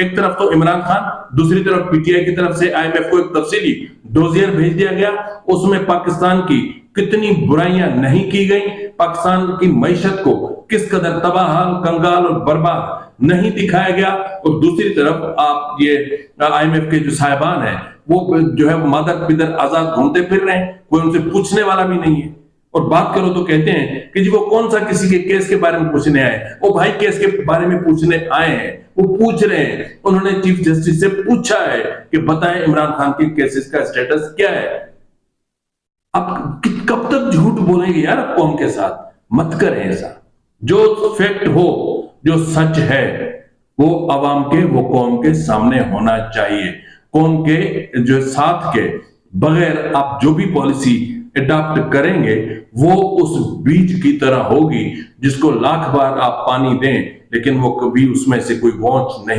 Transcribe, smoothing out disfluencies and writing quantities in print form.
एक तरफ तो इमरान खान, दूसरी तरफ पीटीआई की तरफ से आईएमएफ को एक तफसीली डोजियर भेज दिया गया। उसमें पाकिस्तान की कितनी बुराइयां नहीं की गई, पाकिस्तान की मईशत को किस कदर तबाह, कंगाल और बर्बाद नहीं दिखाया गया। और दूसरी तरफ आप ये आईएमएफ के जो साहिबान हैं वो जो है मादक पिदर आजाद घूमते फिर रहे हैं, कोई उनसे पूछने वाला भी नहीं है। और बात करो तो कहते हैं कि जी वो कौन सा किसी के केस के बारे में पूछने आए, वो भाई केस के बारे में पूछने आए हैं, वो पूछ रहे हैं। उन्होंने चीफ जस्टिस से पूछा है कि बताएं इमरान खान के केसेस का स्टेटस क्या है। अब कब तक झूठ बोलेंगे यार कौम के साथ, मत करें ऐसा। जो फैक्ट हो, जो सच है वो अवाम के, वो कौम के सामने होना चाहिए। कौम के जो साथ के बगैर आप जो भी पॉलिसी अडॉप्ट करेंगे वो उस बीज की तरह होगी जिसको लाख बार आप पानी दें लेकिन वो कभी उसमें से कोई वॉच नहीं